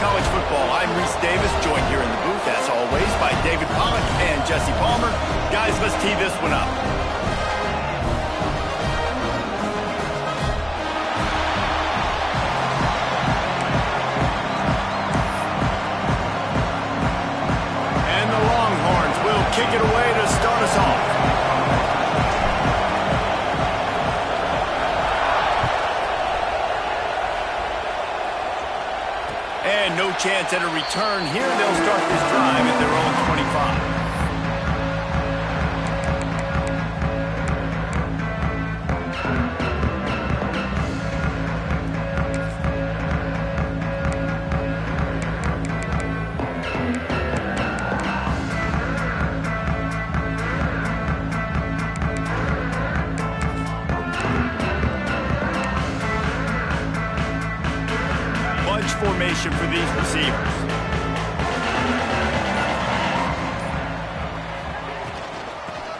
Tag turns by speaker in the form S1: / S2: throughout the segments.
S1: College Football. I'm Reese Davis, joined here in the booth, as always, by David Pollack and Jesse Palmer. Guys, let's tee this one up. And the Longhorns will kick it away to start us off. And no chance at a return here. They'll start this drive at their own 25. Formation for these receivers.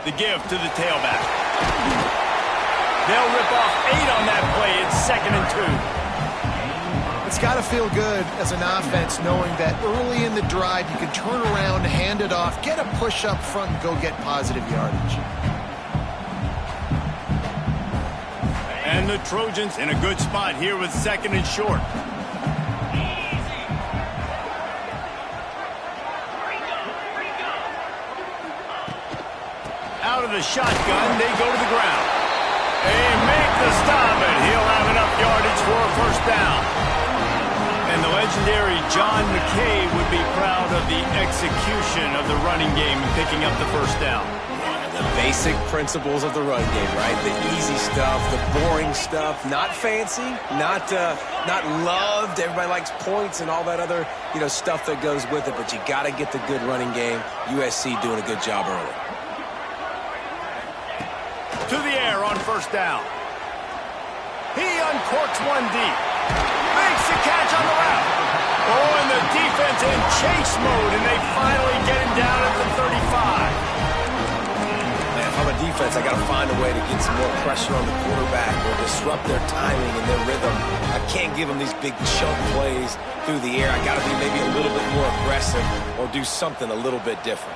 S1: The give to the tailback. They'll rip off 8 on that play. It's 2nd and 2.
S2: It's got to feel good as an offense knowing that early in the drive you can turn around, hand it off, get a push up front, and go get positive yardage.
S1: And the Trojans in a good spot here with 2nd and short. Out of the shotgun, they go to the ground. They make the stop, and he'll have enough yardage for a first down. And the legendary John McKay would be proud of the execution of the running game and picking up the first down.
S3: The basic principles of the run game, right? The easy stuff, the boring stuff, not fancy, not loved. Everybody likes points and all that other, stuff that goes with it, but you got to get the good running game. USC doing a good job early.
S1: To the air on first down. He uncorks one deep. Makes the catch on the route. Oh, and the defense in chase mode, and they finally get him down at the 35.
S3: Man, if I'm a defense, I got to find a way to get some more pressure on the quarterback or disrupt their timing and their rhythm. I can't give them these big chunk plays through the air. I got to be maybe a little bit more aggressive or do something a little bit different.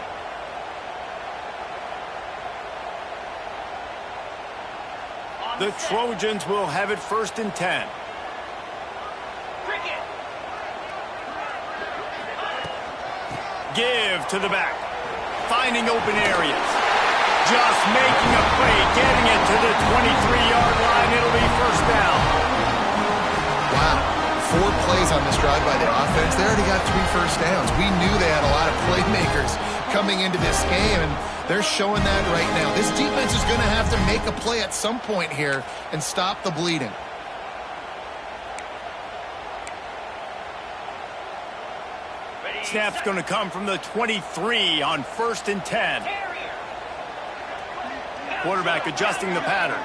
S1: The Trojans will have it 1st and 10. Give to the back. Finding open areas. Just making a play, getting it to the 23-yard line. It'll be first down.
S2: Wow. 4 plays on this drive by the offense. They already got 3 first downs. We knew they had a lot of playmakers coming into this game, and they're showing that right now. This defense is going to have to make a play at some point here and stop the bleeding.
S1: Snap's going to come from the 23 on 1st and 10. Quarterback adjusting the pattern.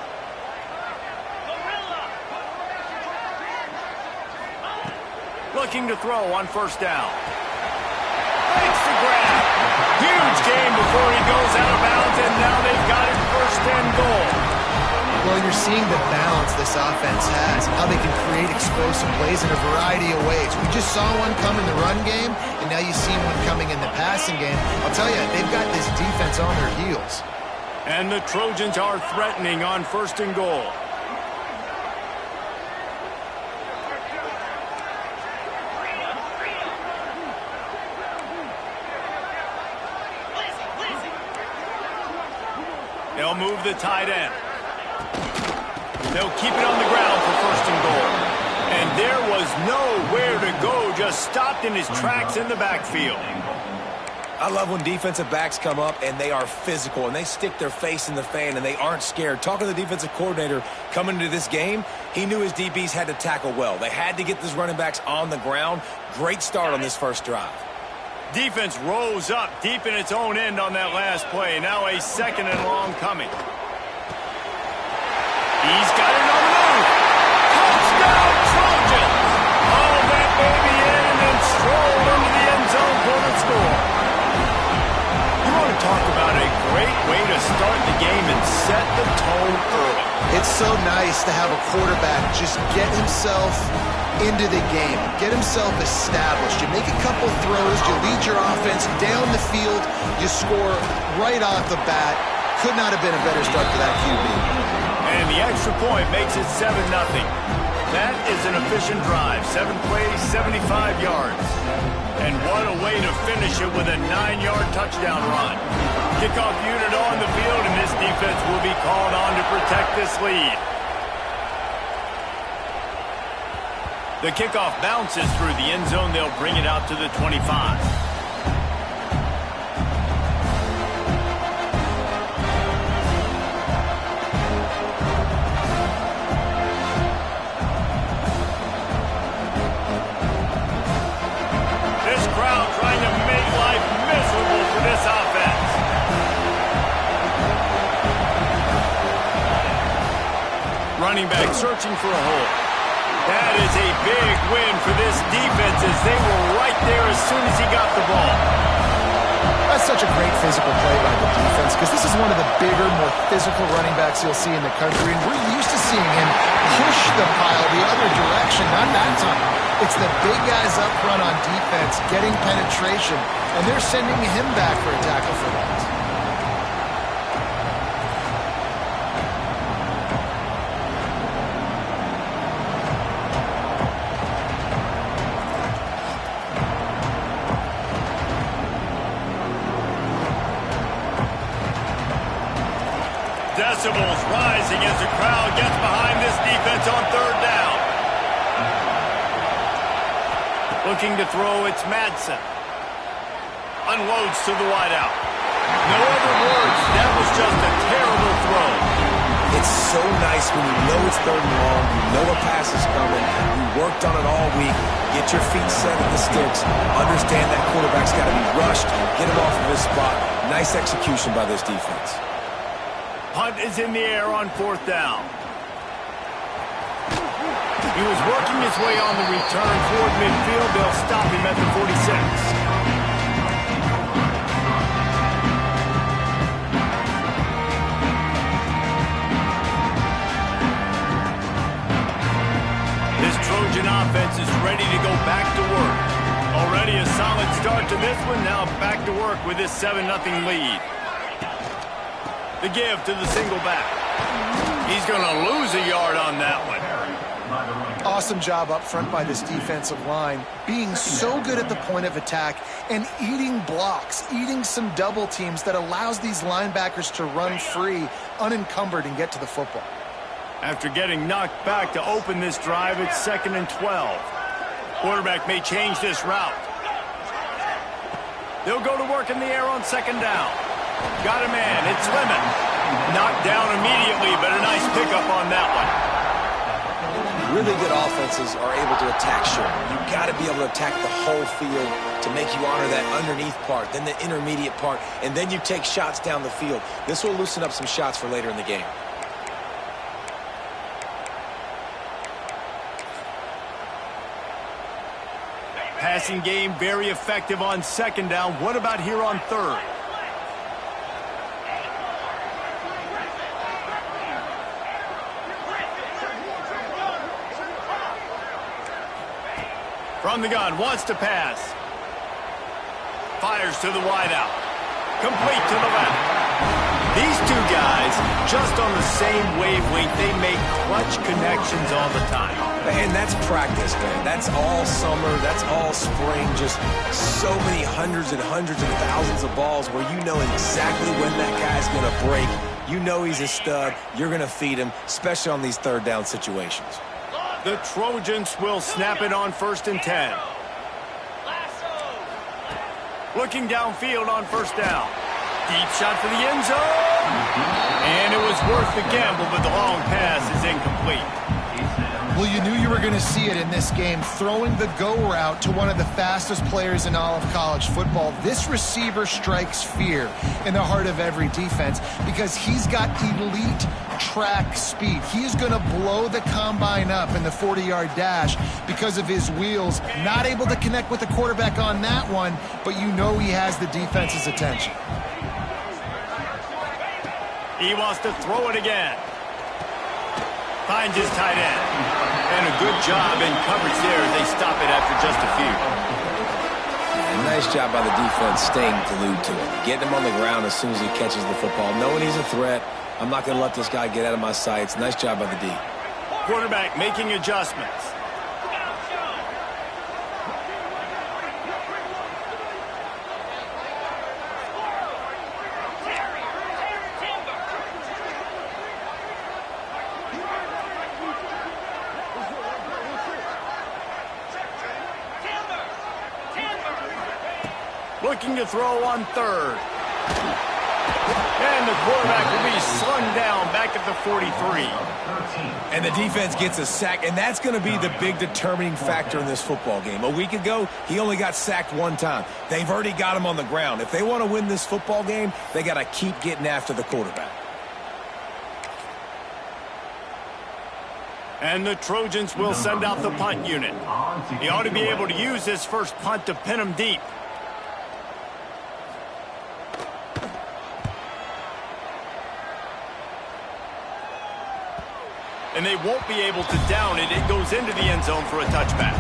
S1: Looking to throw on first down. Makes the grab. Huge game before he goes out of bounds, and now they've got it 1st and goal.
S2: Well, you're seeing the balance this offense has, how they can create explosive plays in a variety of ways. We just saw one come in the run game, and now you see one coming in the passing game. I'll tell you, they've got this defense on their heels.
S1: And the Trojans are threatening on 1st and goal. They'll move the tight end. They'll keep it on the ground for 1st and goal. And there was nowhere to go, just stopped in his tracks in the backfield.
S3: I love when defensive backs come up and they are physical and they stick their face in the fan and they aren't scared. Talking to the defensive coordinator coming into this game, he knew his DBs had to tackle well. They had to get these running backs on the ground. Great start on this first drive.
S1: Defense rose up deep in its own end on that last play. Now a 2nd and long coming. He's got it on the move. Touchdown, Trojans! Hauled that baby in and then strolled into the end zone for the score. You want to talk about a great way to start the game and set the tone early.
S2: It's so nice wants to have a quarterback just get himself into the game, get himself established. You make a couple throws, you lead your offense down the field, you score right off the bat. Could not have been a better start for that QB.
S1: And the extra point makes it 7-0. That is an efficient drive. 7 plays, 75 yards. And what a way to finish it with a 9-yard touchdown run. Kickoff unit on the field, and this defense will be called on to protect this lead. The kickoff bounces through the end zone. They'll bring it out to the 25. This crowd trying to make life miserable for this offense. Running back searching for a hole. That is a big win for this defense as they were right there as soon as he got the ball.
S2: That's such a great physical play by the defense because this is one of the bigger, more physical running backs you'll see in the country, and we're used to seeing him push the pile the other direction. Not that time. It's the big guys up front on defense getting penetration, and they're sending him back for a tackle for loss.
S1: Decibels rising as the crowd gets behind this defense on third down. Looking to throw, it's Madsen. Unloads to the wideout. No other words, that was just a terrible throw.
S3: It's so nice when you know it's third and long, you know a pass is coming, you worked on it all week, get your feet set in the sticks, understand that quarterback's got to be rushed, get him off of his spot. Nice execution by this defense.
S1: Hunt is in the air on fourth down. He was working his way on the return toward midfield. They'll stop him at the 46. This Trojan offense is ready to go back to work. Already a solid start to this one. Now back to work with this 7-0 lead. The give to the single back. He's going to lose a yard on that one.
S2: Awesome job up front by this defensive line, being so good at the point of attack and eating blocks, eating some double teams that allows these linebackers to run free, unencumbered, and get to the football.
S1: After getting knocked back to open this drive, it's 2nd and 12. Quarterback may change this route. They'll go to work in the air on 2nd down. Got a man, it's Lemon. Knocked down immediately, but a nice pickup on that one.
S3: Really good offenses are able to attack short. You've got to be able to attack the whole field to make you honor that underneath part, then the intermediate part, and then you take shots down the field. This will loosen up some shots for later in the game.
S1: Passing game very effective on 2nd down. What about here on 3rd? From the gun, wants to pass. Fires to the wideout. Complete to the left. These two guys, just on the same wavelength, they make clutch connections all the time.
S3: And that's practice, man. That's all summer. That's all spring. Just so many hundreds and hundreds and thousands of balls where you know exactly when that guy's going to break. You know he's a stud. You're going to feed him, especially on these 3rd down situations.
S1: The Trojans will snap it on 1st and 10. Looking downfield on 1st down. Deep shot for the end zone. And it was worth the gamble, but the long pass is incomplete.
S2: Well, you knew you were going to see it in this game, throwing the go route to one of the fastest players in all of college football. This receiver strikes fear in the heart of every defense because he's got elite track speed. He is going to blow the combine up in the 40-yard dash because of his wheels. Not able to connect with the quarterback on that one, but you know he has the defense's attention.
S1: He wants to throw it again. Finds his tight end. And a good job in coverage there as they stop it after just a few.
S3: Nice job by the defense staying glued to him. Getting him on the ground as soon as he catches the football. Knowing he's a threat, I'm not going to let this guy get out of my sights. Nice job by the D.
S1: Quarterback making adjustments. Looking to throw on third. And the quarterback will be slung down back at the 43.
S3: And the defense gets a sack, and that's going to be the big determining factor in this football game. A week ago, he only got sacked one time. They've already got him on the ground. If they want to win this football game, they got to keep getting after the quarterback.
S1: And the Trojans will send out the punt unit. He ought to be able to use his first punt to pin him deep. And they won't be able to down it. It goes into the end zone for a touchback.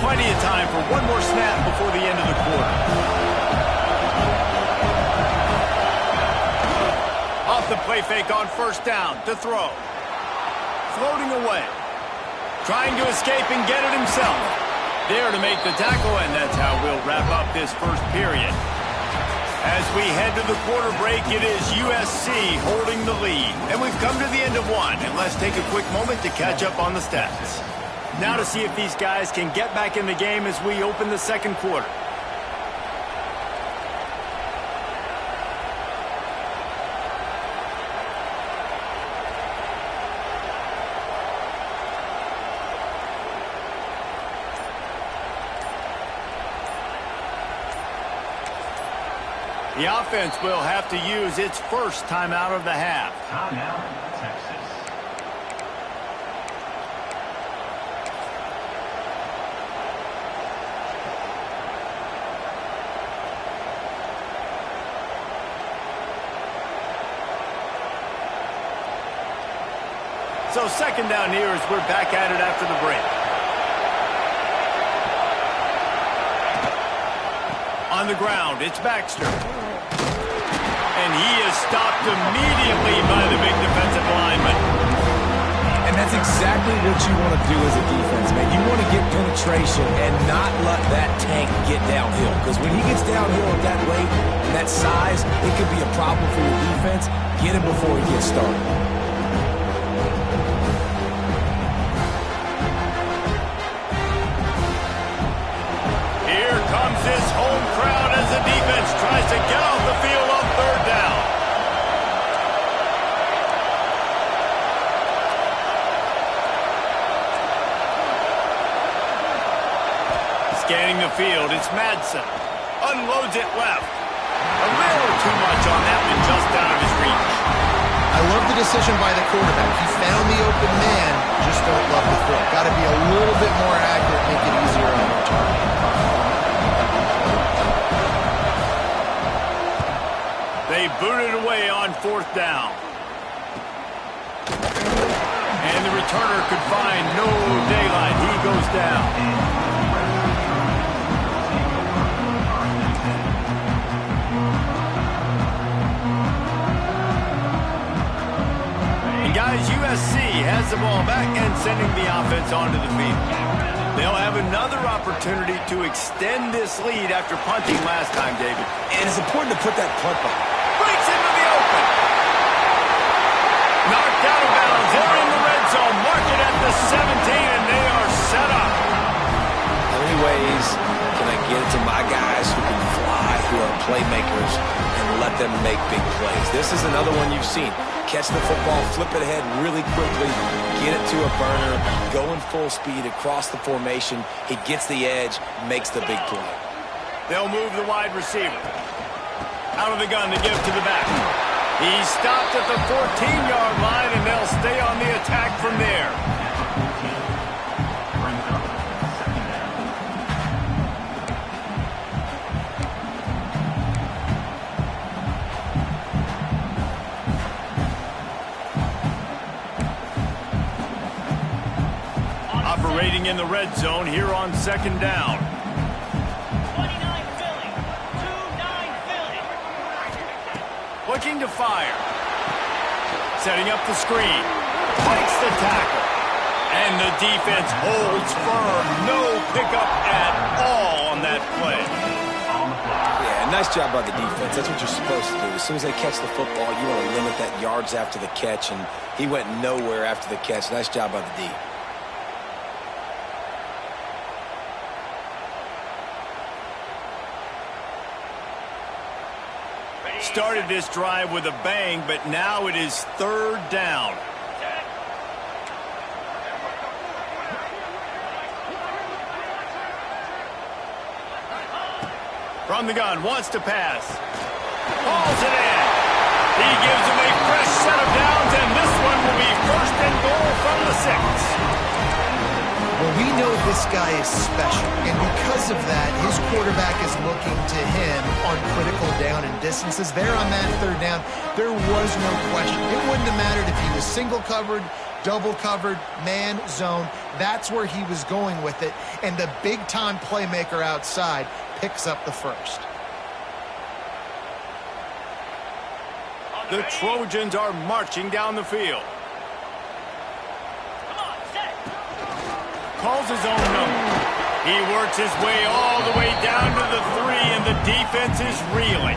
S1: Plenty of time for one more snap before the end of the quarter. Off the play fake on first down to throw. Floating away. Trying to escape and get it himself. There to make the tackle, and that's how we'll wrap up this first period. As we head to the quarter break, it is USC holding the lead. And we've come to the end of one, and let's take a quick moment to catch up on the stats. Now to see if these guys can get back in the game as we open the second quarter. The offense will have to use its first timeout of the half.
S4: Timeout, Texas.
S1: So second down here as we're back at it after the break. On the ground, it's Baxter. And he is stopped immediately by the big defensive lineman.
S3: And that's exactly what you want to do as a defense, man. You want to get penetration and not let that tank get downhill. Because when he gets downhill at that rate and that size, it could be a problem for your defense. Get him before he gets started.
S1: Here comes his home crowd as the defense tries to get off the field on third down. Scanning the field, it's Madsen. Unloads it left. A little too much on that one, just out of his reach.
S2: I love the decision by the quarterback. He found the open man, just don't love the throw. Got to be a little bit more accurate, make it easier on the target.
S1: They booted away on fourth down. And the returner could find no daylight. He goes down. And guys, USC has the ball back and sending the offense onto the field. They'll have another opportunity to extend this lead after punting last time, David.
S3: And it's important to put that punt back.
S1: Breaks into the open. Knocked out of bounds. They're in the red zone. Mark it at the 17, and they are set up.
S3: How many ways can I get it to my guys who can fly, who are playmakers, and let them make big plays? This is another one you've seen. Catch the football, flip it ahead really quickly, get it to a burner, go in full speed across the formation. He gets the edge, makes the big play.
S1: They'll move the wide receiver. Out of the gun to give to the back. He's stopped at the 14-yard line, and they'll stay on the attack from there. Operating in the red zone here on second down.
S4: 29 Philly. 2-9 Philly.
S1: Looking to fire. Setting up the screen. Breaks the tackle. And the defense holds firm. No pickup at all on that play.
S3: Yeah, nice job by the defense. That's what you're supposed to do. As soon as they catch the football, you want to limit that yards after the catch, and he went nowhere after the catch. Nice job by the D.
S1: Started this drive with a bang, but now it is third down. From the gun, wants to pass. Hauls it in. He gives him a fresh set of downs, and this one will be first and goal from the 6.
S2: Well, we know this guy is special, and because of that, his quarterback is looking to him on critical down and distances. There on that third down, there was no question. It wouldn't have mattered if he was single covered, double covered, man, zone. That's where he was going with it, and the big-time playmaker outside picks up the first.
S1: The Trojans are marching down the field. Calls his own number. He works his way all the way down to the 3, and the defense is reeling.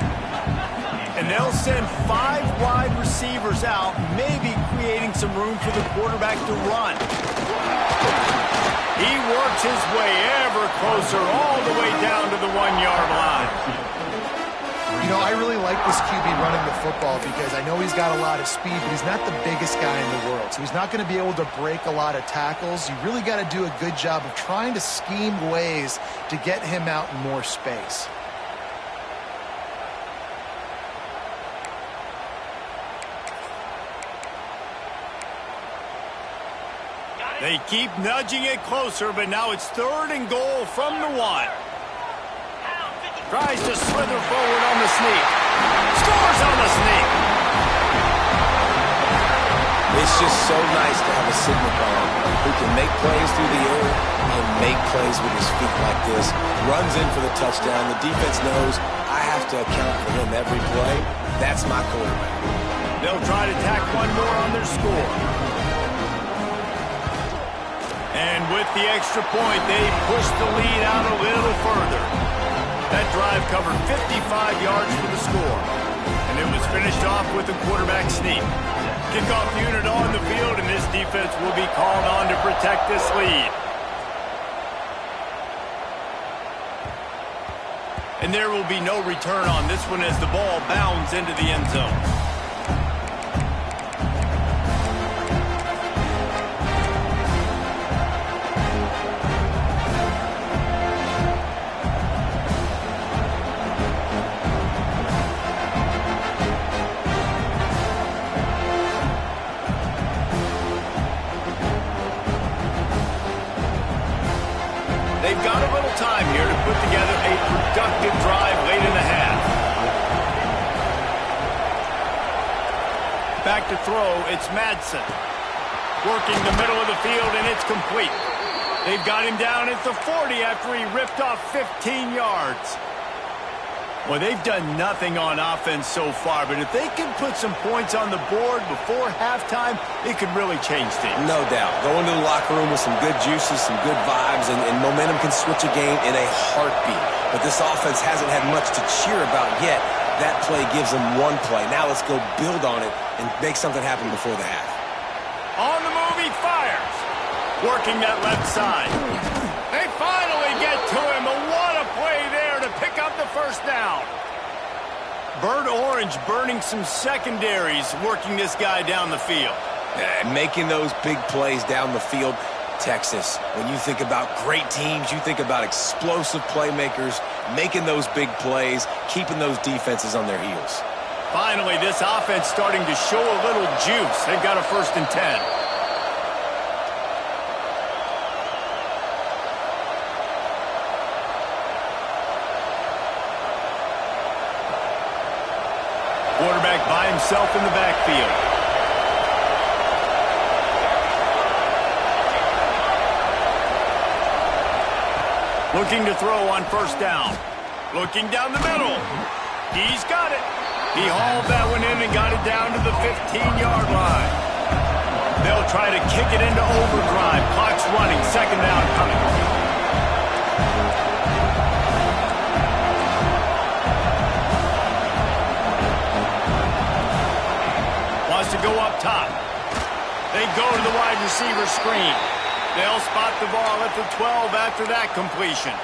S1: And they'll send 5 wide receivers out, maybe creating some room for the quarterback to run. He works his way ever closer all the way down to the 1-yard line.
S2: You know, I really like this QB running the football because I know he's got a lot of speed, but he's not the biggest guy in the world. So he's not going to be able to break a lot of tackles. You really got to do a good job of trying to scheme ways to get him out in more space.
S1: They keep nudging it closer, but now it's third and goal from the 1. Tries to slither forward on the sneak. Scores on the sneak.
S3: It's just so nice to have a signal caller who can make plays through the air and make plays with his feet like this. Runs in for the touchdown. The defense knows I have to account for him every play. That's my quarterback.
S1: They'll try to tack one more on their score. And with the extra point, they push the lead out a little further. That drive covered 55 yards for the score. And it was finished off with a quarterback sneak. Kickoff unit on the field, and this defense will be called on to protect this lead. And there will be no return on this one as the ball bounds into the end zone. They've got a little time here to put together a productive drive late in the half. Back to throw, it's Madsen. Working the middle of the field, and it's complete. They've got him down at the 40 after he ripped off 15 yards. Well, they've done nothing on offense so far, but if they can put some points on the board before halftime, it could really change things.
S3: No doubt. Go into the locker room with some good juices, some good vibes, and momentum can switch a game in a heartbeat. But this offense hasn't had much to cheer about yet. That play gives them one play. Now let's go build on it and make something happen before the half.
S1: On the move, he fires. Working that left side. They finally get to him. What a play there to pick up the first down. Burnt Orange burning some secondaries, working this guy down the field.
S3: And making those big plays down the field. Texas, when you think about great teams, you think about explosive playmakers, making those big plays, keeping those defenses on their heels.
S1: Finally, this offense starting to show a little juice. They've got a 1st and 10. Quarterback by himself in the backfield. Looking to throw on 1st down. Looking down the middle. He's got it. He hauled that one in and got it down to the 15-yard line. They'll try to kick it into overdrive. Clock's running. 2nd down coming. Wants to go up top. They go to the wide receiver screen. They'll spot the ball at the 12 after that completion.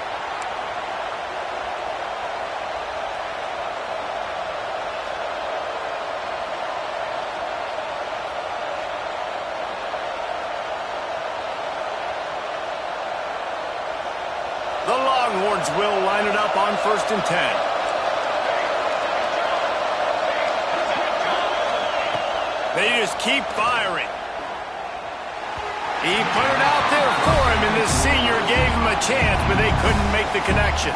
S1: The Longhorns will line it up on 1st and 10. They just keep firing. He put it out there for him, and this senior gave him a chance, but they couldn't make the connection.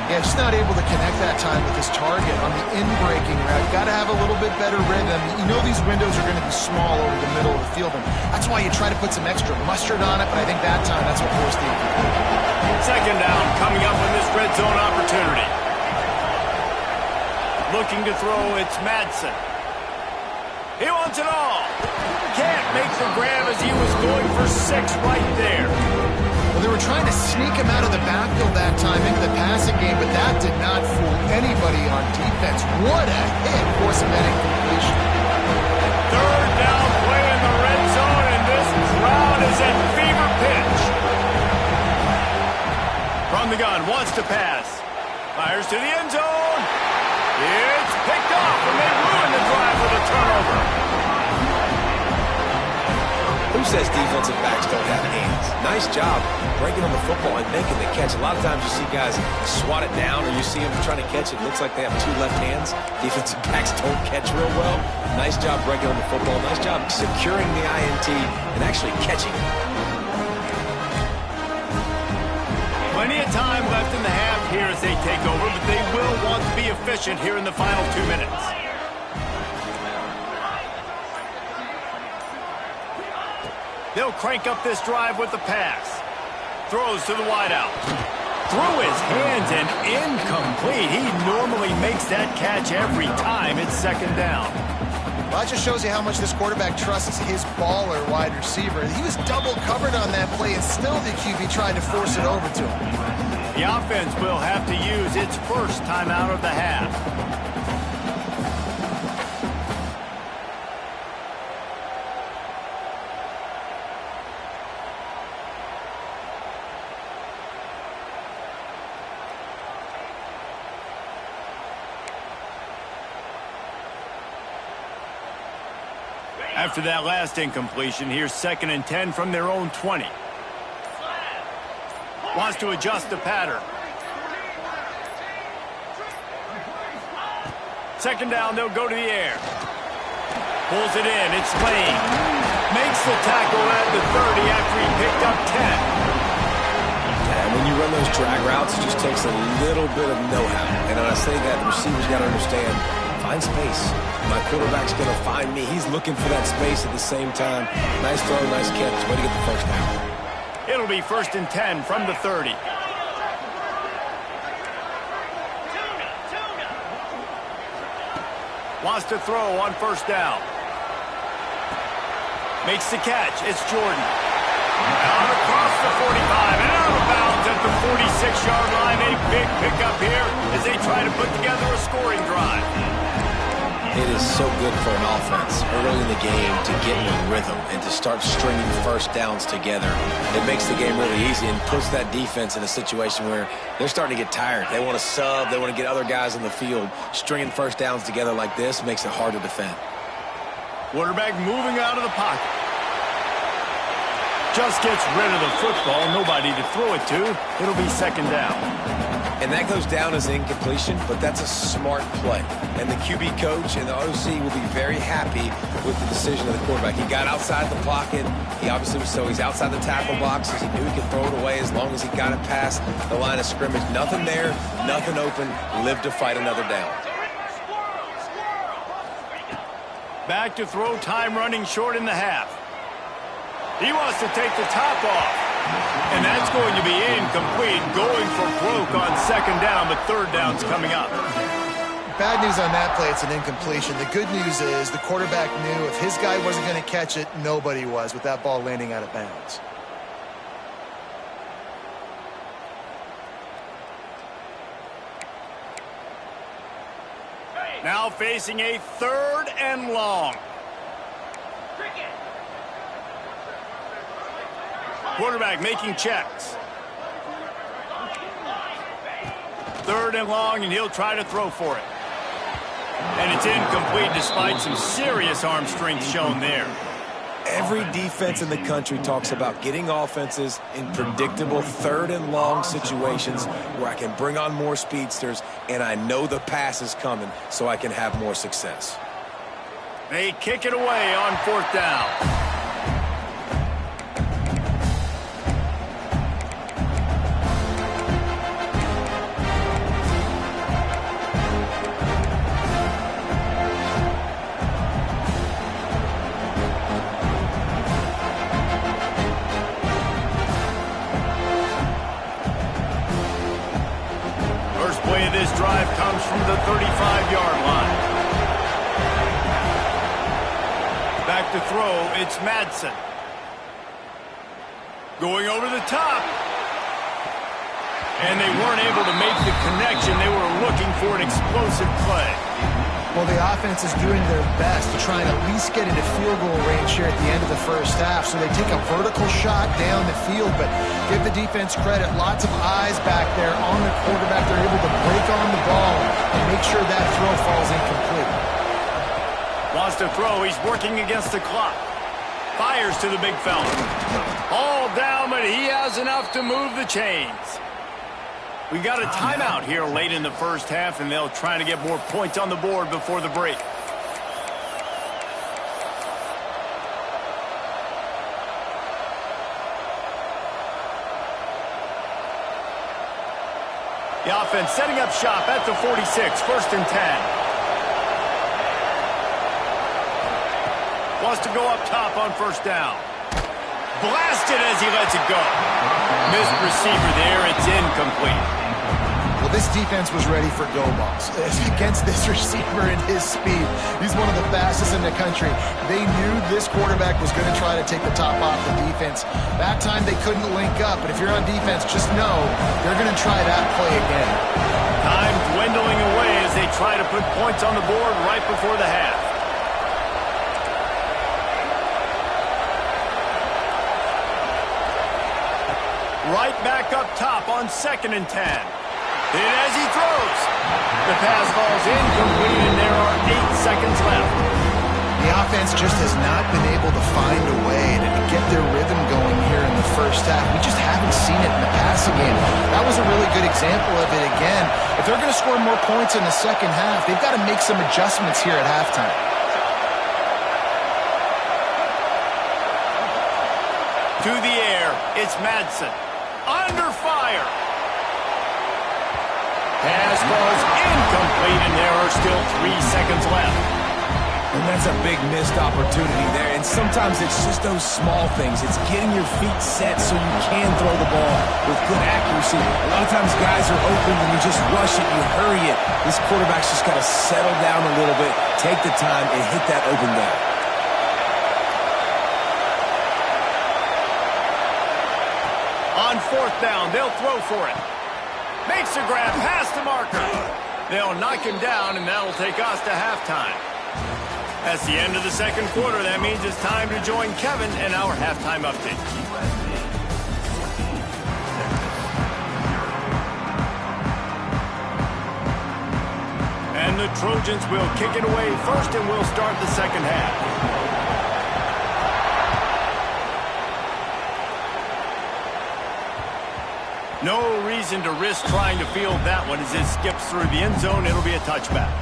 S2: Yeah, just not able to connect that time with his target on the in-breaking route. Got to have a little bit better rhythm. You know these windows are going to be small over the middle of the field, and that's why you try to put some extra mustard on it, but I think that time that's what forced the incomplete.
S1: 2nd down coming up on this red zone opportunity. Looking to throw, it's Madsen. He wants it all. Can't make the grab as he was going for 6 right there.
S2: Well, they were trying to sneak him out of the backfield that time into the passing game, but that did not fool anybody on defense. What a hit, forcing that incompletion.
S1: 3rd down play in the red zone, and this crowd is at fever pitch. From the gun, wants to pass. Fires to the end zone. It's picked off, and they ruin the drive with a turnover.
S3: Who says defensive backs don't have hands? Nice job breaking on the football and making the catch. A lot of times you see guys swat it down or you see them trying to catch it. Looks like they have 2 left hands. Defensive backs don't catch real well. Nice job breaking on the football. Nice job securing the INT and actually catching it.
S1: Plenty of time left in the half here as they take over, but they will want to be efficient here in the final 2 minutes. They'll crank up this drive with the pass. Throws to the wideout. Through his hands and incomplete. He normally makes that catch every time. It's 2nd down.
S2: Well, that just shows you how much this quarterback trusts his baller wide receiver. He was double covered on that play, and still the QB tried to force it over to him.
S1: The offense will have to use its 1st timeout of the half. After that last incompletion, here's 2nd and 10 from their own 20. Wants to adjust the pattern. 2nd down, they'll go to the air. Pulls it in, it's Lane. Makes the tackle at the 30 after he picked up 10.
S3: And when you run those drag routes, it just takes a little bit of know-how. And when I say that, the receivers got to understand, find space. My quarterback's going to find me. He's looking for that space at the same time. Nice throw, nice catch. Way to get the 1st down.
S1: It'll be 1st and 10 from the 30. Wants to throw on 1st down. Makes the catch. It's Jordan. Out across the 45 and out of bounds at the 46-yard line. A big pickup here as they try to put together a scoring drive.
S3: It is so good for an offense early in the game to get in a rhythm and to start stringing 1st downs together. It makes the game really easy and puts that defense in a situation where they're starting to get tired. They want to sub. They want to get other guys in the field. Stringing 1st downs together like this makes it hard to defend.
S1: Quarterback moving out of the pocket. Just gets rid of the football. Nobody to throw it to. It'll be 2nd down.
S3: And that goes down as an incompletion, but that's a smart play. And the QB coach and the OC will be very happy with the decision of the quarterback. He got outside the pocket. He obviously was, so he's outside the tackle box because he knew he could throw it away as long as he got it past the line of scrimmage. Nothing there, nothing open. Live to fight another down.
S1: Back to throw, time running short in the half. He wants to take the top off. And that's going to be incomplete, going for broke on second down, but third down's coming up.
S2: Bad news on that play, it's an incompletion. The good news is the quarterback knew if his guy wasn't going to catch it, nobody was with that ball landing out of bounds.
S1: Now facing a third and long. Quarterback making checks. Third and long, and he'll try to throw for it. And it's incomplete despite some serious arm strength shown there.
S3: Every defense in the country talks about getting offenses in predictable third and long situations where I can bring on more speedsters and I know the pass is coming so I can have more success.
S1: They kick it away on fourth down. This drive comes from the 35-yard line. Back to throw, it's Madsen. Going over the top. And they weren't able to make the connection. They were looking for an explosive play.
S2: Well, the offense is doing their best to try and at least get into field goal range here at the end of the first half. So they take a vertical shot down the field, but give the defense credit. Lots of eyes back there on the quarterback. They're able to break on the ball and make sure that throw falls incomplete.
S1: Wants to throw. He's working against the clock. Fires to the big fella. All down, but he has enough to move the chains. We got a timeout here late in the first half, and they'll try to get more points on the board before the break. The offense setting up shop at the 46, first and 10. Wants to go up top on first down. Blasted as he lets it go. Missed receiver there, it's incomplete.
S2: Well, this defense was ready for go balls against this receiver and his speed. He's one of the fastest in the country. They knew this quarterback was going to try to take the top off the defense. That time they couldn't link up, but if you're on defense, just know they're going to try that play again.
S1: Time dwindling away as they try to put points on the board right before the half. Right back up top on second and 10. And as he throws, the pass falls incomplete, and there are 8 seconds left.
S2: The offense just has not been able to find a way to get their rhythm going here in the first half. We just haven't seen it in the passing game. That was a really good example of it again. If they're going to score more points in the second half, they've got to make some adjustments here at halftime.
S1: To the air, it's Madsen. Under fire. Pass falls incomplete, and there are still 3 seconds left.
S3: And that's a big missed opportunity there. And sometimes it's just those small things. It's getting your feet set so you can throw the ball with good accuracy. A lot of times guys are open and you just rush it, you hurry it. This quarterback's just got to settle down a little bit, take the time, and hit that open down.
S1: On fourth down, they'll throw for it. Makes a grab past the marker. They'll knock him down, and that'll take us to halftime. That's the end of the second quarter. That means it's time to join Kevin in our halftime update. And the Trojans will kick it away first, and we'll start the second half. No reason to risk trying to field that one as it skips through the end zone. It'll be a touchback.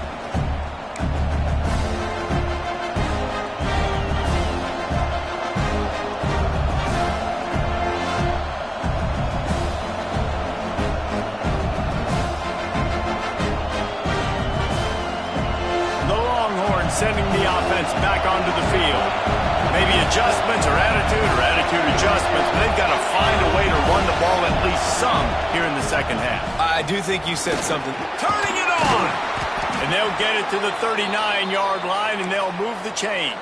S1: Sending the offense back onto the field. Maybe adjustments or attitude adjustments, but they've got to find a way to run the ball at least some here in the second half.
S3: I do think you said something.
S1: Turning it on! And they'll get it to the 39-yard line, and they'll move the chains.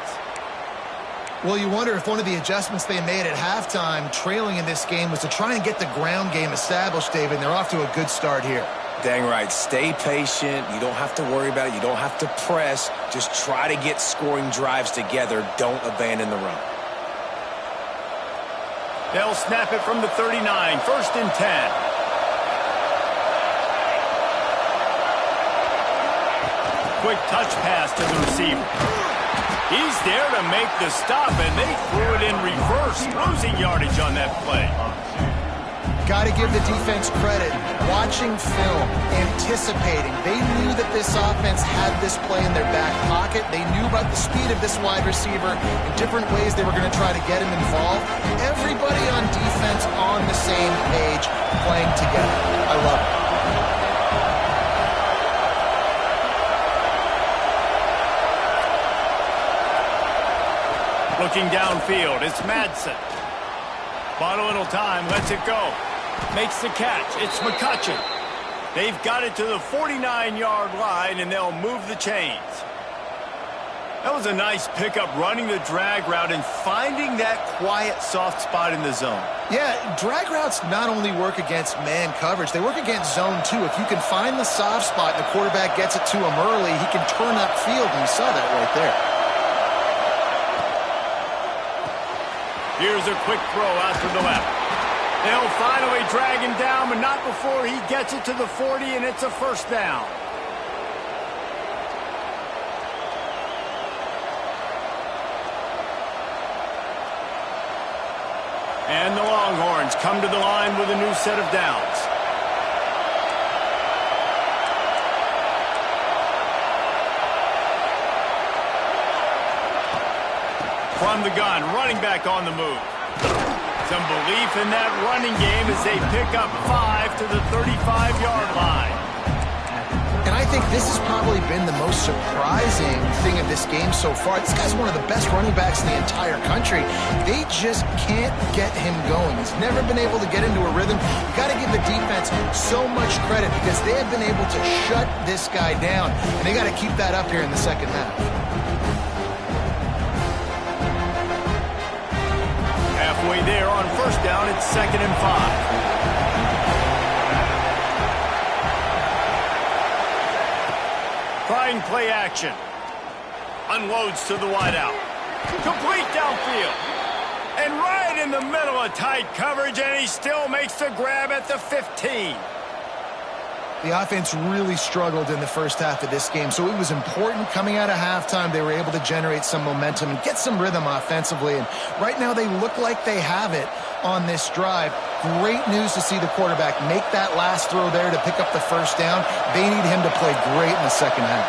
S2: Well, you wonder if one of the adjustments they made at halftime, trailing in this game, was to try and get the ground game established, David, and they're off to a good start here.
S3: Dang right. Stay patient. You don't have to worry about it. You don't have to press. Just try to get scoring drives together. Don't abandon the run.
S1: They'll snap it from the 39. 1st and 10. Quick touch pass to the receiver. He's there to make the stop, and they threw it in reverse, losing yardage on that play.
S2: Got to give the defense credit. Watching film, anticipating. They knew that this offense had this play in their back pocket. They knew about the speed of this wide receiver and different ways they were going to try to get him involved. Everybody on defense on the same page, playing together. I love it.
S1: Looking downfield, it's Madsen. Bought a little time, lets it go. Makes the catch. It's McCutcheon. They've got it to the 49-yard line, and they'll move the chains. That was a nice pickup, running the drag route and finding that quiet, soft spot in the zone.
S2: Yeah, drag routes not only work against man coverage, they work against zone too. If you can find the soft spot and the quarterback gets it to him early, he can turn upfield, and you saw that right there.
S1: Here's a quick throw out to the left. They'll finally drag him down, but not before he gets it to the 40, and it's a 1st down. And the Longhorns come to the line with a new set of downs. From the gun, running back on the move. Some belief in that running game as they pick up 5 to the 35-yard line.
S2: And I think this has probably been the most surprising thing of this game so far. This guy's one of the best running backs in the entire country. They just can't get him going. He's never been able to get into a rhythm. You got to give the defense so much credit because they have been able to shut this guy down. And they got to keep that up here in the second half.
S1: Halfway there on 1st down, it's 2nd and 5. Trying play action. Unloads to the wideout. Complete downfield. And right in the middle of tight coverage, and he still makes the grab at the 15.
S2: The offense really struggled in the first half of this game, so it was important coming out of halftime. They were able to generate some momentum and get some rhythm offensively, and right now they look like they have it on this drive. Great news to see the quarterback make that last throw there to pick up the 1st down. They need him to play great in the second half.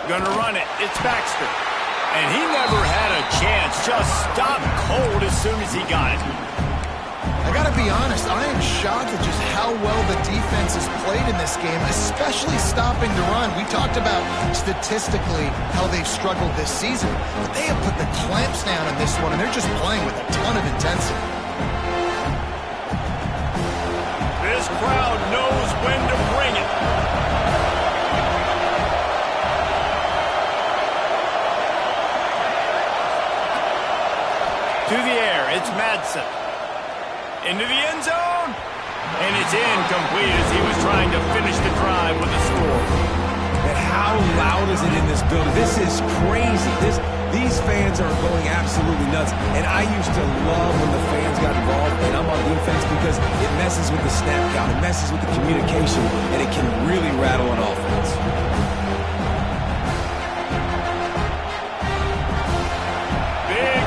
S1: Gonna run it. It's Baxter. And he never had a chance. Just stopped cold as soon as he got it.
S2: I got to be honest, I am shocked at just how well the defense has played in this game, especially stopping the run. We talked about statistically how they've struggled this season, but they have put the clamps down in this one, and they're just playing with a ton of intensity.
S1: This crowd knows when to bring it. To the air, it's Madsen. Into the end zone. And it's incomplete as he was trying to finish the drive with a score.
S3: And how loud is it in this building? This is crazy. These fans are going absolutely nuts. And I used to love when the fans got involved, and I'm on defense because it messes with the snap count. It messes with the communication, and it can really rattle an offense.
S1: Big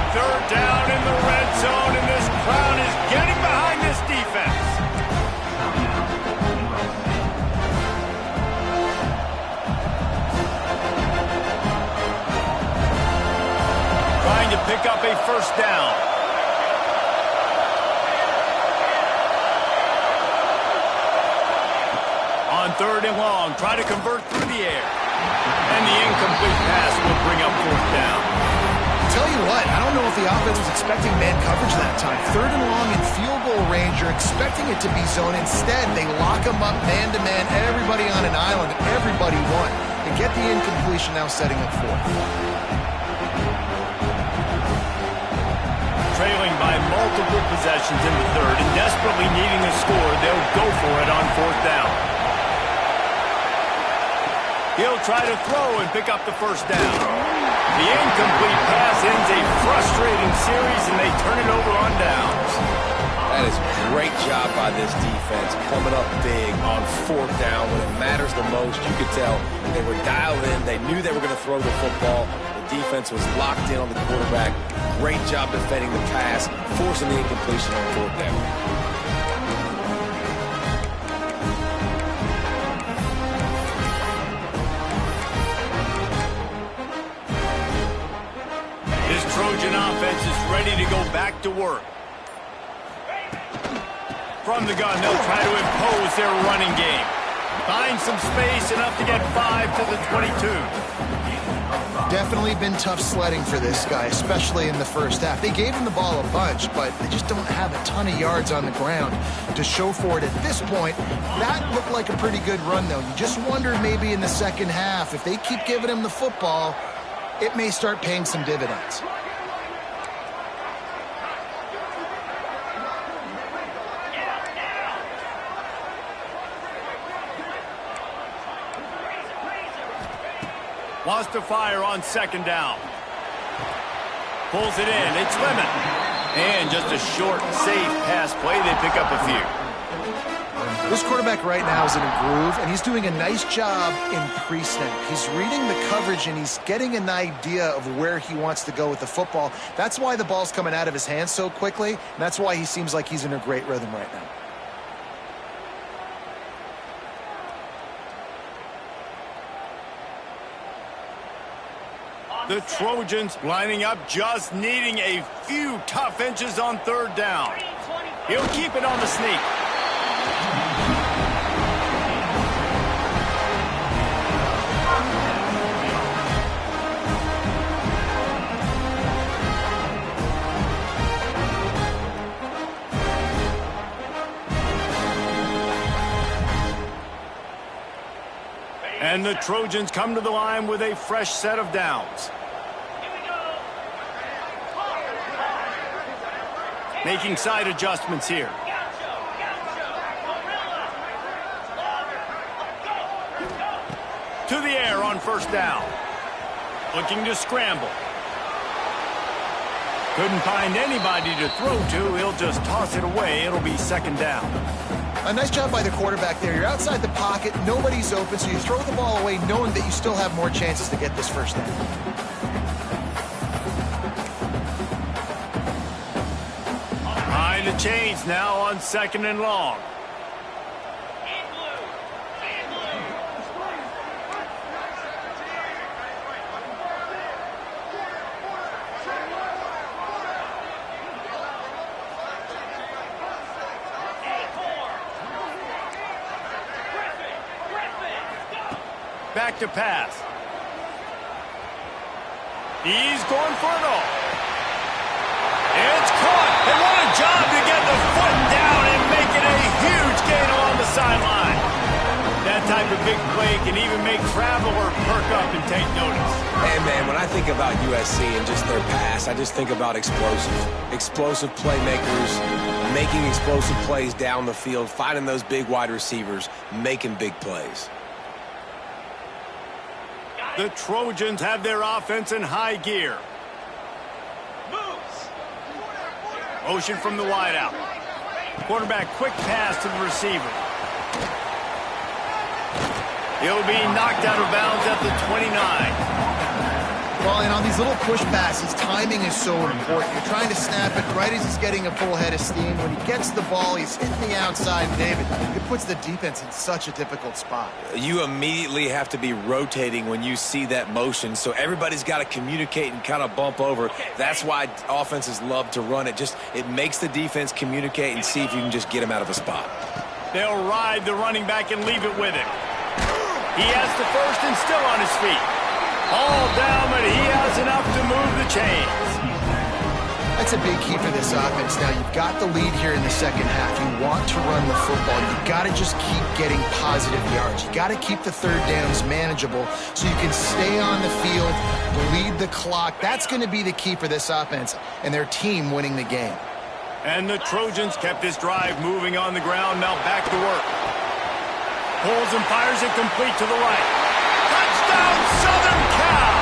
S1: first down. On 3rd and long, try to convert through the air. And the incomplete pass will bring up 4th down.
S2: Tell you what, I don't know if the offense was expecting man coverage that time. 3rd and long in field goal range, you're expecting it to be zone. Instead, they lock them up man-to-man, everybody on an island, everybody won. And get the incompletion now setting up 4th.
S1: Trailing by multiple possessions in the 3rd and desperately needing a score, they'll go for it on 4th down. He'll try to throw and pick up the first down. The incomplete pass ends a frustrating series, and they turn it over on downs.
S3: That is a great job by this defense, coming up big on 4th down when it matters the most. You could tell they were dialed in. They knew they were going to throw the football. The defense was locked in on the quarterback. Great job defending the pass, forcing the incompletion on 4th down.
S1: Trojan offense is ready to go back to work. From the gun, they'll try to impose their running game. Find some space, enough to get 5 to the 22.
S2: Definitely been tough sledding for this guy, especially in the first half. They gave him the ball a bunch, but they just don't have a ton of yards on the ground to show for it at this point. That looked like a pretty good run, though. You just wonder maybe in the second half, if they keep giving him the football, it may start paying some dividends.
S1: Wants to fire on 2nd down. Pulls it in. It's Lemon. And just a short, safe pass play. They pick up a few.
S2: This quarterback right now is in a groove, and he's doing a nice job in pre-snap. He's reading the coverage, and he's getting an idea of where he wants to go with the football. That's why the ball's coming out of his hands so quickly, and that's why he seems like he's in a great rhythm right now.
S1: The Trojans lining up, just needing a few tough inches on 3rd down. He'll keep it on the sneak. And the Trojans come to the line with a fresh set of downs. Making side adjustments here. To the air on 1st down. Looking to scramble. Couldn't find anybody to throw to. He'll just toss it away. It'll be 2nd down.
S2: A nice job by the quarterback there. You're outside the pocket, nobody's open, so you throw the ball away knowing that you still have more chances to get this first down.
S1: Behind the chains now on 2nd and long. Back to pass. He's going for it all. It's caught. And what a job to get the foot down and make it a huge gain along the sideline. That type of big play can even make Traveler perk up and take notice.
S3: Hey, man, when I think about USC and just their pass, I just think about explosive. Explosive playmakers, making explosive plays down the field, finding those big wide receivers, making big plays.
S1: The Trojans have their offense in high gear. Motion from the wideout. Quarterback quick pass to the receiver. He'll be knocked out of bounds at the 29.
S2: Well, and on these little push passes, timing is so important. You're trying to snap it right as he's getting a full head of steam. When he gets the ball, he's hitting the outside, David. It puts the defense in such a difficult spot.
S3: You immediately have to be rotating when you see that motion, so everybody's got to communicate and kind of bump over. That's why offenses love to run it. It makes the defense communicate and see if you can just get him out of a spot.
S1: They'll ride the running back and leave it with him. He has the first and still on his feet. All down, but he has enough to move the chains.
S2: That's a big key for this offense. Now, you've got the lead here in the second half. You want to run the football. You've got to just keep getting positive yards. You've got to keep the third downs manageable so you can stay on the field, lead the clock. That's going to be the key for this offense and their team winning the game.
S1: And the Trojans kept this drive moving on the ground. Now back to work. Pulls and fires it complete to the right. Touchdown, Southern Cal!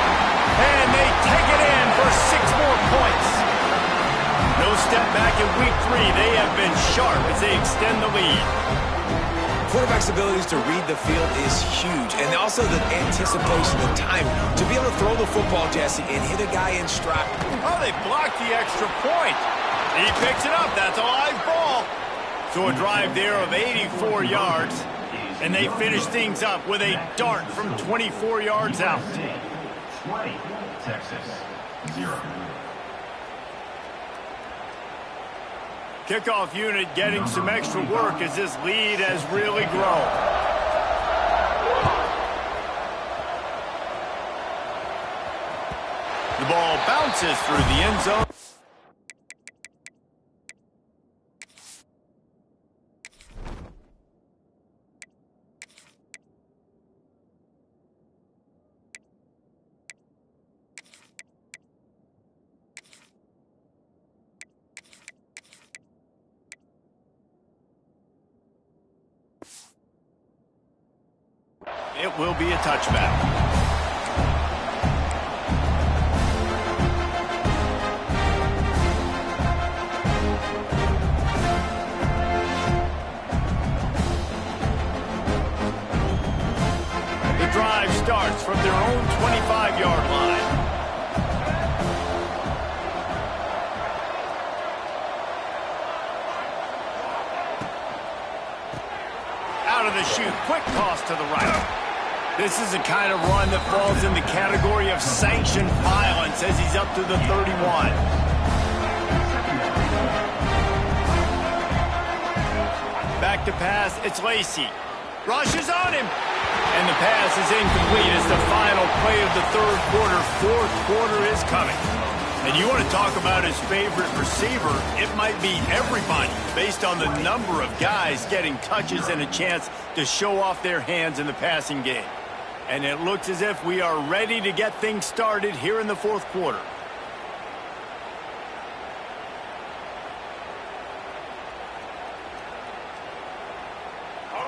S1: And they take it in for 6 more points. No step back in week 3. They have been sharp as they extend the lead.
S3: Quarterback's abilities to read the field is huge, and also the anticipation, the time to be able to throw the football, Jesse, and hit a guy in stride.
S1: Oh, they blocked the extra point. He picks it up. That's a live ball. So a drive there of 84 yards. And they finish things up with a dart from 24 yards out.
S5: 20, Texas, 0.
S1: Kickoff unit getting some extra work as this lead has really grown. The ball bounces through the end zone. It will be a touchback. The drive starts from their own 25-yard line. Out of the chute, quick toss to the right. This is the kind of run that falls in the category of sanctioned violence as he's up to the 31. Back to pass, it's Lacey. Rushes on him. And the pass is incomplete as the final play of the third quarter. Fourth quarter is coming. And you want to talk about his favorite receiver, it might be everybody based on the number of guys getting touches and a chance to show off their hands in the passing game. And it looks as if we are ready to get things started here in the fourth quarter.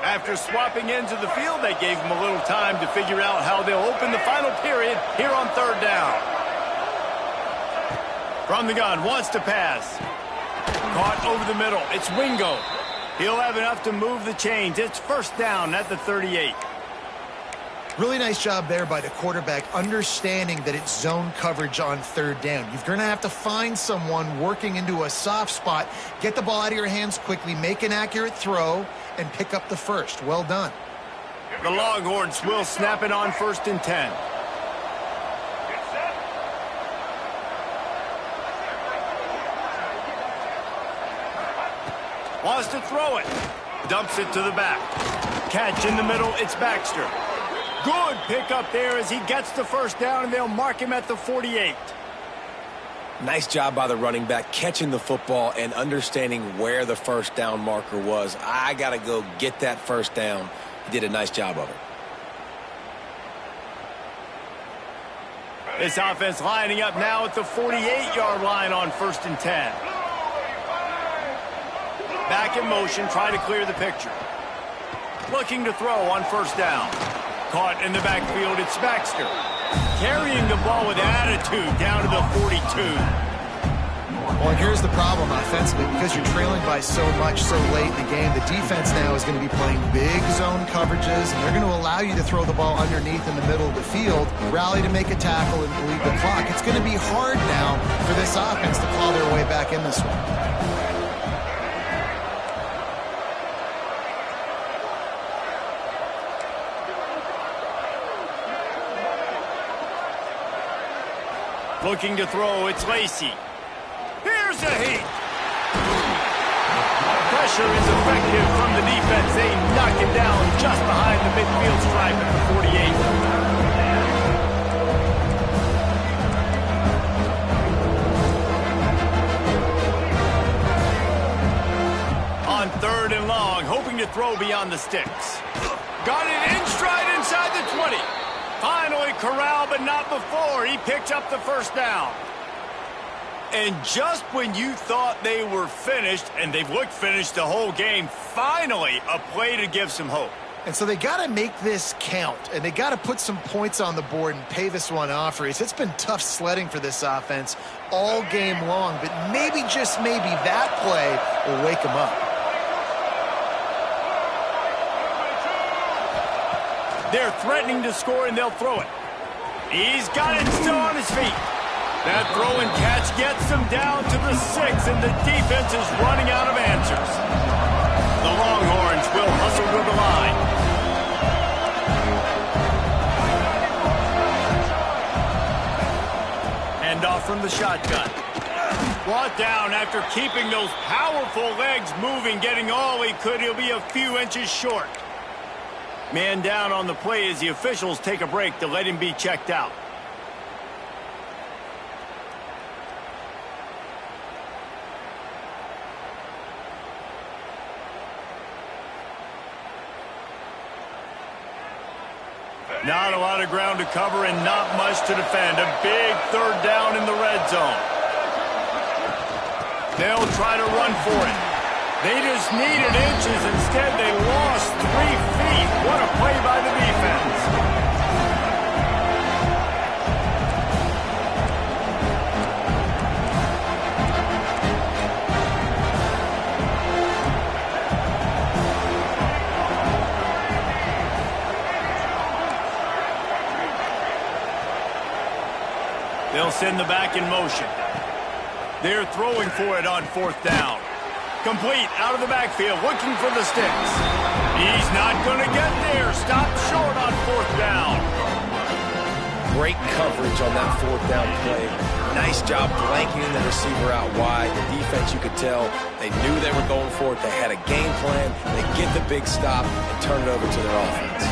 S1: After swapping ends of the field, they gave him a little time to figure out how they'll open the final period here on third down. From the gun, wants to pass. Caught over the middle. It's Wingo. He'll have enough to move the chains. It's first down at the 38.
S2: Really nice job there by the quarterback, understanding that it's zone coverage on third down. You're going to have to find someone working into a soft spot, get the ball out of your hands quickly, make an accurate throw, and pick up the first. Well done.
S1: The Longhorns will snap it on 1st and 10. Wants to throw it. Dumps it to the back. Catch in the middle, it's Baxter. Good pickup there as he gets the first down, and they'll mark him at the 48.
S3: Nice job by the running back catching the football and understanding where the first down marker was. I got to go get that first down. He did a nice job of it.
S1: This offense lining up now at the 48-yard line on 1st and 10. Back in motion, try to clear the picture. Looking to throw on 1st down. Caught in the backfield, it's Baxter. Carrying the ball with attitude down to the 42.
S2: Well, and here's the problem offensively. Because you're trailing by so much so late in the game, the defense now is going to be playing big zone coverages, and they're going to allow you to throw the ball underneath in the middle of the field, rally to make a tackle, and bleed the clock. It's going to be hard now for this offense to claw their way back in this one.
S1: Looking to throw, it's Lacy. Here's a heat. Pressure is effective from the defense. They knock him down just behind the midfield stripe at the 48. On 3rd and long, hoping to throw beyond the sticks. Got it in stride inside the 20. Finally corralled, but not before. He picked up the first down. And just when you thought they were finished, and they've looked finished the whole game, finally a play to give some hope.
S2: And so they got to make this count, and they got to put some points on the board and pay this one off. It's been tough sledding for this offense all game long, but maybe, just maybe, that play will wake them up.
S1: They're threatening to score, and they'll throw it. He's got it still on his feet. That throw and catch gets them down to the 6, and the defense is running out of answers. The Longhorns will hustle to the line. Hand off from the shotgun. Brought down after keeping those powerful legs moving, getting all he could. He'll be a few inches short. Man down on the play as the officials take a break to let him be checked out. Not a lot of ground to cover and not much to defend. A big 3rd down in the red zone. They'll try to run for it. They just needed inches. Instead, they lost 3 feet. What a play by the defense. They'll send the back in motion. They're throwing for it on 4th down. Complete out of the backfield, looking for the sticks. He's not going to get there. Stopped short on 4th down.
S3: Great coverage on that 4th down play. Nice job blanketing the receiver out wide. The defense, you could tell, they knew they were going for it. They had a game plan. They get the big stop and turn it over to their offense.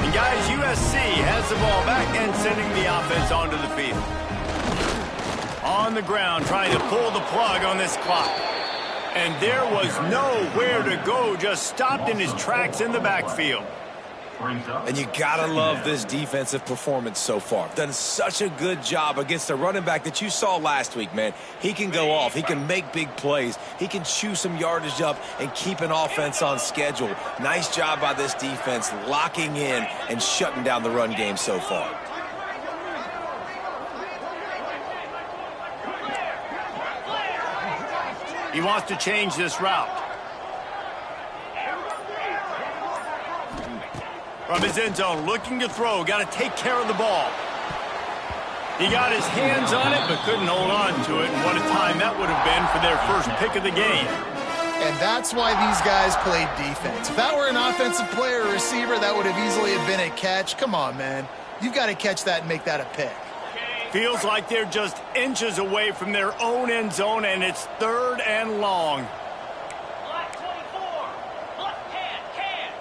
S1: And guys, USC has the ball back and sending the offense onto the field. On the ground, trying to pull the plug on this clock. And there was nowhere to go, just stopped in his tracks in the backfield.
S3: And you gotta love this defensive performance so far. Done such a good job against the running back that you saw last week, man. He can go off. He can make big plays. He can chew some yardage up and keep an offense on schedule. Nice job by this defense locking in and shutting down the run game so far.
S1: He wants to change this route. From his end zone, looking to throw. Got to take care of the ball. He got his hands on it, but couldn't hold on to it. And what a time that would have been for their first pick of the game.
S2: And that's why these guys played defense. If that were an offensive player or receiver, that would have easily have been a catch. Come on, man. You've got to catch that and make that a pick.
S1: Feels like they're just inches away from their own end zone, and it's 3rd and long.
S4: Black 24. Left hand.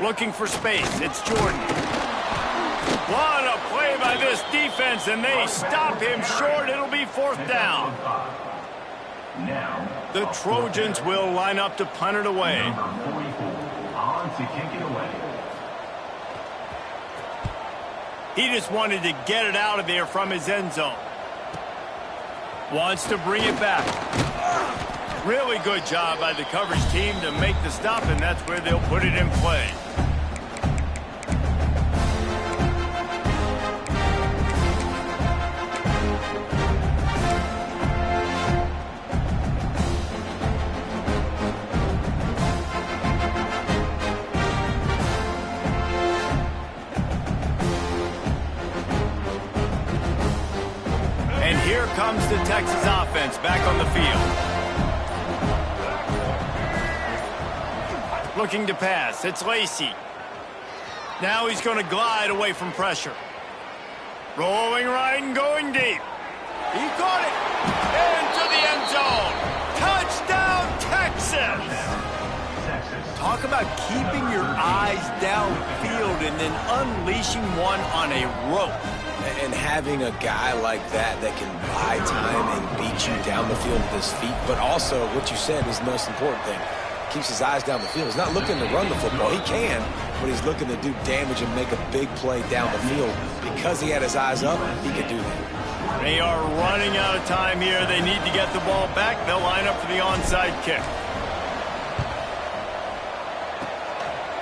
S1: Looking for space. It's Jordan. What a play by this defense, and they stop him short. It'll be 4th down.
S5: Now,
S1: The Trojans will line up to punt it away.
S5: number 44 on to kick it away.
S1: He just wanted to get it out of there from his end zone. Wants to bring it back. Really good job by the coverage team to make the stop, and that's where they'll put it in play. offense back on the field. Looking to pass. It's Lacy. Now he's going to glide away from pressure. Rolling right and going deep. He caught it. Into the end zone. Touchdown, Texas. Talk about keeping your eyes downfield and then unleashing one on a rope.
S3: And having a guy like that can buy time and beat you down the field with his feet, but also what you said is the most important thing. Keeps his eyes down the field. He's not looking to run the football. He can, but he's looking to do damage and make a big play down the field. Because he had his eyes up, he could do that.
S1: They are running out of time here. They need to get the ball back. They'll line up for the onside kick.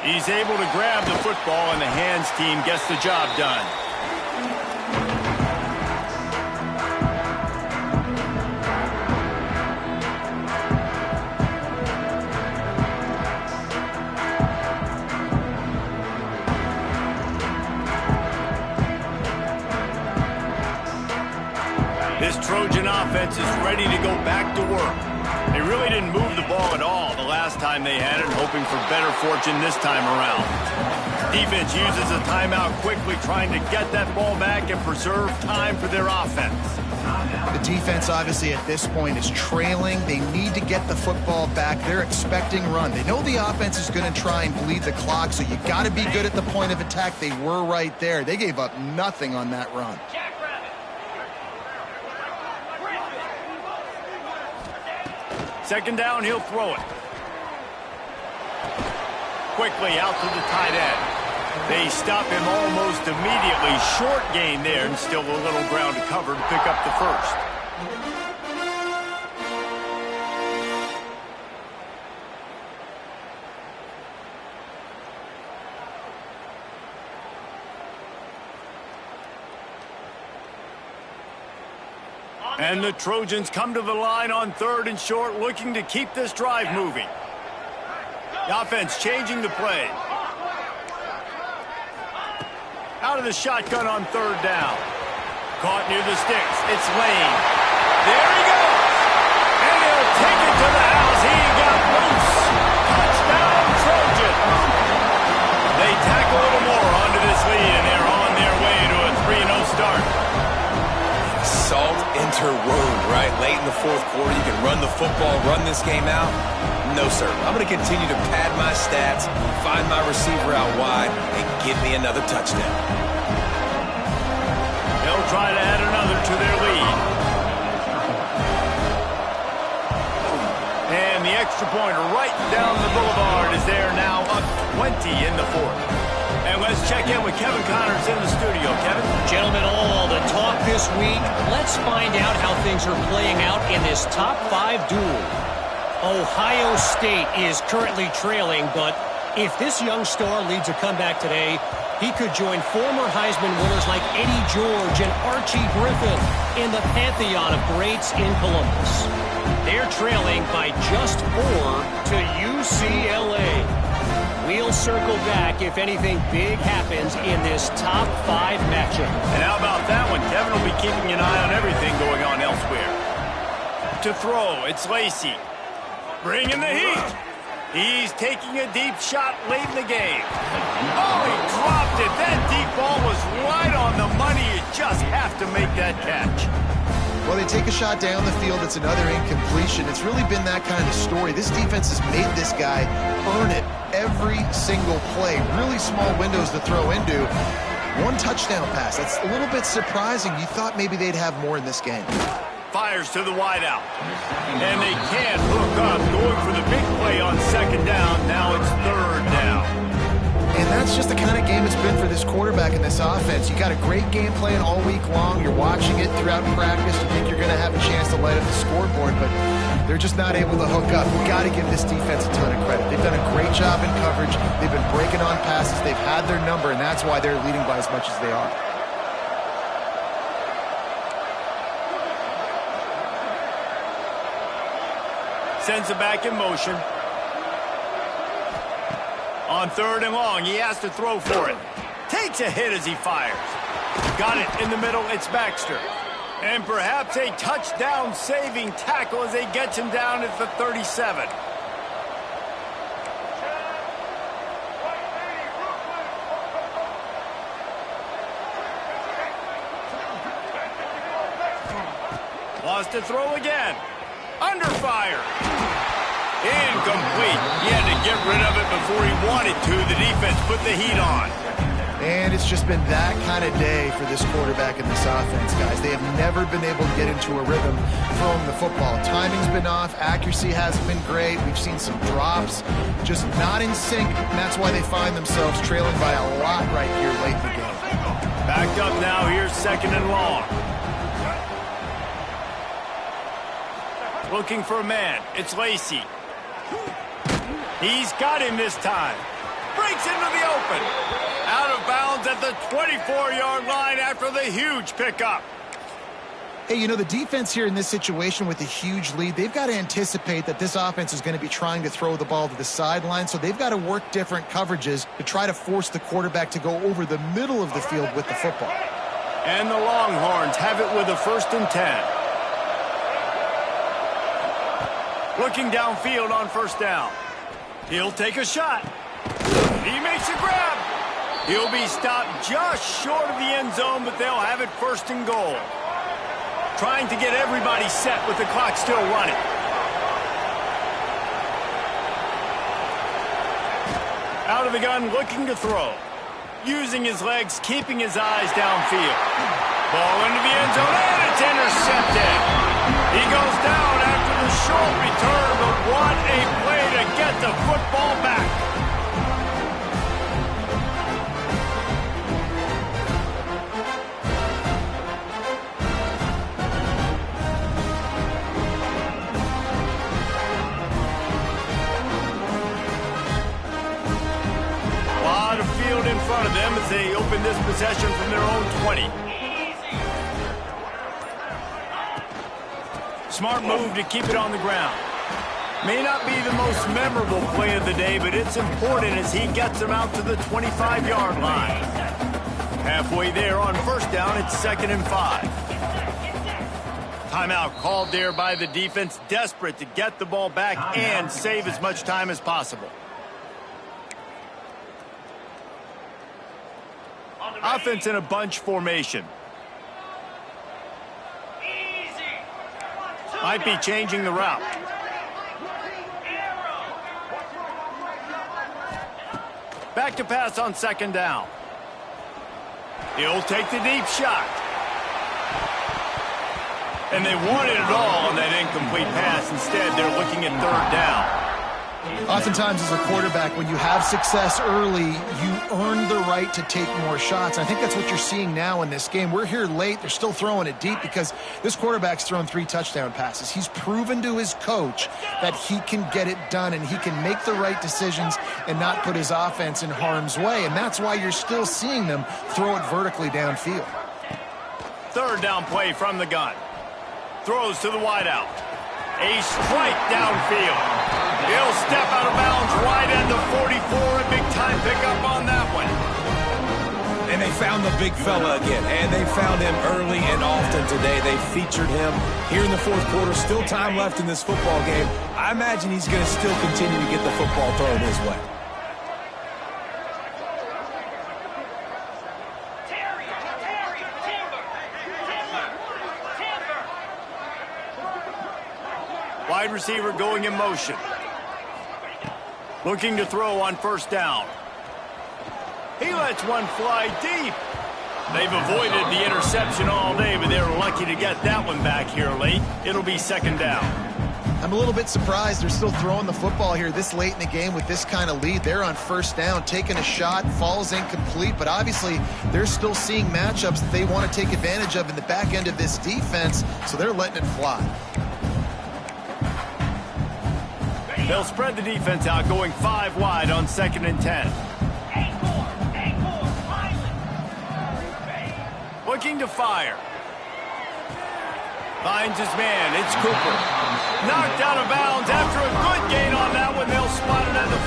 S1: He's able to grab the football, and the hands team gets the job done. This Trojan offense is ready to go back to work. They really didn't move the ball at all the last time they had it, hoping for better fortune this time around. Defense uses a timeout quickly, trying to get that ball back and preserve time for their offense.
S2: The defense, obviously, at this point is trailing. They need to get the football back. They're expecting run. They know the offense is going to try and bleed the clock, so you got to be good at the point of attack. They were right there. They gave up nothing on that run.
S1: Second down, he'll throw it. Quickly out to the tight end. They stop him almost immediately. Short gain there, and still a little ground to cover to pick up the first. And the Trojans come to the line on 3rd and short, looking to keep this drive moving. The offense changing the play. Out of the shotgun on 3rd down. Caught near the sticks. It's Lane. There he goes. And he'll take it to the house. He got loose. Touchdown, Trojans. They tack a little more onto this lead, and they're on their way to a 3-0 start.
S3: Salt into wound, right? Late in the 4th quarter, you can run the football, run this game out. No, sir. I'm going to continue to pad my stats, find my receiver out wide, and give me another touchdown.
S1: They'll try to add another to their lead. And the extra pointer right down the boulevard is there now, up 20 in the 4th. And let's check in with Kevin Connors in the studio. Kevin?
S6: Gentlemen, all the talk this week. Let's find out how things are playing out in this top 5 duel. Ohio State is currently trailing, but if this young star leads a comeback today, he could join former Heisman winners like Eddie George and Archie Griffin in the pantheon of greats in Columbus. They're trailing by just 4 to UCLA. We'll circle back if anything big happens in this top 5 matchup.
S1: And how about that one? Kevin will be keeping an eye on everything going on elsewhere. To throw, it's Lacy. Bringing the heat. He's taking a deep shot late in the game. Oh, he dropped it. That deep ball was right on the money. You just have to make that catch.
S2: Well, they take a shot down the field. It's another incompletion. It's really been that kind of story. This defense has made this guy earn it every single play. Really small windows to throw into. 1 touchdown pass. That's a little bit surprising. You thought maybe they'd have more in this game.
S1: Fires to the wideout. And they can't hook up. Going for the big play on 2nd down. Now it's 3rd down.
S2: And that's just the kind of game it's been for this quarterback in this offense. You got a great game plan all week long. You're watching it throughout practice. You think you're going to have a chance to light up the scoreboard, but they're just not able to hook up. We've got to give this defense a ton of credit. They've done a great job in coverage. They've been breaking on passes. They've had their number, and that's why they're leading by as much as they are.
S1: Sends it back in motion. On 3rd and long, he has to throw for it. Takes a hit as he fires. Got it in the middle, it's Baxter. And perhaps a touchdown-saving tackle as they get him down at the 37. Lost to throw again. Under fire. Incomplete. He had to get rid of it before he wanted to. The defense put the heat on.
S2: And it's just been that kind of day for this quarterback and this offense, guys. They have never been able to get into a rhythm throwing the football. Timing's been off. Accuracy hasn't been great. We've seen some drops. Just not in sync, and that's why they find themselves trailing by a lot right here late in the game.
S1: Backed up now. Here's 2nd and long. Looking for a man. It's Lacy. He's got him this time. Breaks into the open. Out of bounds at the 24-yard line after the huge pickup.
S2: Hey, you know, the defense here in this situation with a huge lead, they've got to anticipate that this offense is going to be trying to throw the ball to the sideline, so they've got to work different coverages to try to force the quarterback to go over the middle of the field with the football.
S1: And the Longhorns have it with a 1st and 10. Looking downfield on 1st down. He'll take a shot. He makes a grab. He'll be stopped just short of the end zone, but they'll have it 1st and goal. Trying to get everybody set with the clock still running. Out of the gun, looking to throw. Using his legs, keeping his eyes downfield. Ball into the end zone, and it's intercepted. He goes down after the short return, but what a play to get the football back. A lot of field in front of them as they open this possession from their own 20. Smart move to keep it on the ground. May not be the most memorable play of the day, but it's important as he gets them out to the 25-yard line. Halfway there on 1st down, it's 2nd and 5. Timeout called there by the defense, desperate to get the ball back and save as much time as possible. Offense in a bunch formation. Might be changing the route. Back to pass on 2nd down. He'll take the deep shot. And they wanted it all on that incomplete pass. Instead, they're looking at 3rd down.
S2: Oftentimes as a quarterback, when you have success early, you earn the right to take more shots. And I think that's what you're seeing now in this game. We're here late. They're still throwing it deep because this quarterback's thrown 3 touchdown passes. He's proven to his coach that he can get it done and he can make the right decisions and not put his offense in harm's way. And that's why you're still seeing them throw it vertically downfield.
S1: 3rd down play from the gun. Throws to the wideout. A strike downfield. He'll step out of bounds right at the 44. A big-time pickup on that one.
S3: And they found the big fella again, and they found him early and often today. They featured him here in the 4th quarter. Still time left in this football game. I imagine he's going to still continue to get the football thrown his way.
S1: Wide receiver going in motion. Looking to throw on 1st down. He lets one fly deep. They've avoided the interception all day, but they're lucky to get that one back here late. It'll be 2nd down.
S2: I'm a little bit surprised they're still throwing the football here this late in the game with this kind of lead. They're on 1st down, taking a shot, falls incomplete, but obviously they're still seeing matchups that they want to take advantage of in the back end of this defense, so they're letting it fly.
S1: They'll spread the defense out, going 5 wide on 2nd and 10. Looking to fire. Finds his man. It's Cooper. Knocked out of bounds after a good gain on that one. They'll spot it at the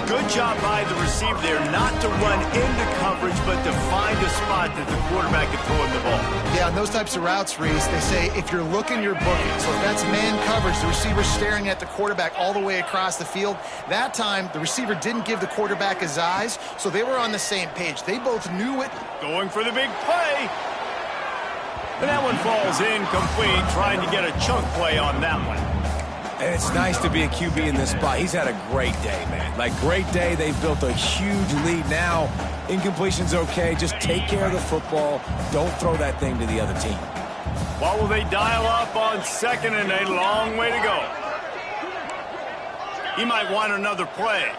S1: 43. Good job by the receiver there not to run into coverage, but to find a spot that the quarterback can throw in the ball.
S2: Yeah, on those types of routes, Reese, they say if you're looking, you're booking. So if that's man coverage, the receiver's staring at the quarterback all the way across the field. That time, the receiver didn't give the quarterback his eyes, so they were on the same page. They both knew it.
S1: Going for the big play. And that one falls incomplete, trying to get a chunk play on that one.
S3: And it's nice to be a QB in this spot. He's had a great day, man. Like, great day. They've built a huge lead now. Incompletion's okay. Just take care of the football. Don't throw that thing to the other team.
S1: What will they dial up on second and a long way to go? He might want another play.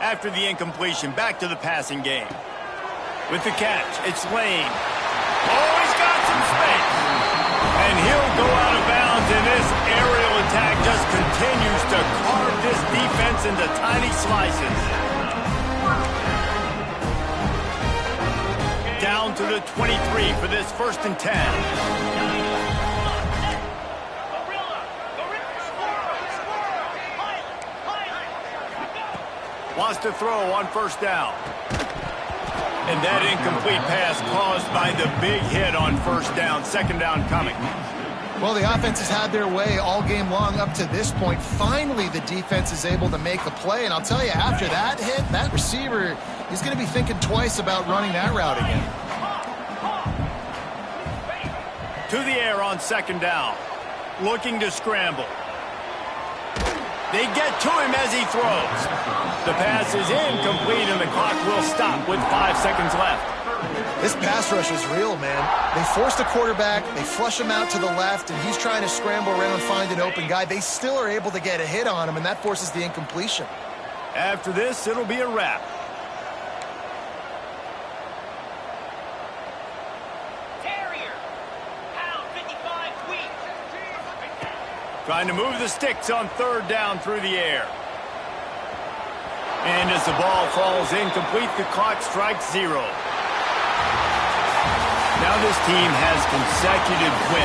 S1: After the incompletion, back to the passing game. With the catch, it's Lane. Oh, he's got some space. And he'll go out of bounds, and this aerial attack just continues to carve this defense into tiny slices. Down to the 23 for this 1st and 10. Wants to throw on 1st down. And that incomplete pass caused by the big hit on 1st down. 2nd down coming.
S2: Well, the offense has had their way all game long up to this point. Finally, the defense is able to make a play. And I'll tell you, after that hit, that receiver, he's going to be thinking twice about running that route again.
S1: To the air on 2nd down. Looking to scramble. They get to him as he throws. The pass is incomplete, and the clock will stop with 5 seconds left.
S2: This pass rush is real, man. They force the quarterback, they flush him out to the left, and he's trying to scramble around and find an open guy. They still are able to get a hit on him, and that forces the incompletion.
S1: After this, it'll be a wrap. Trying to move the sticks on 3rd down through the air. And as the ball falls incomplete, the clock strikes 0. Now this team has consecutive wins.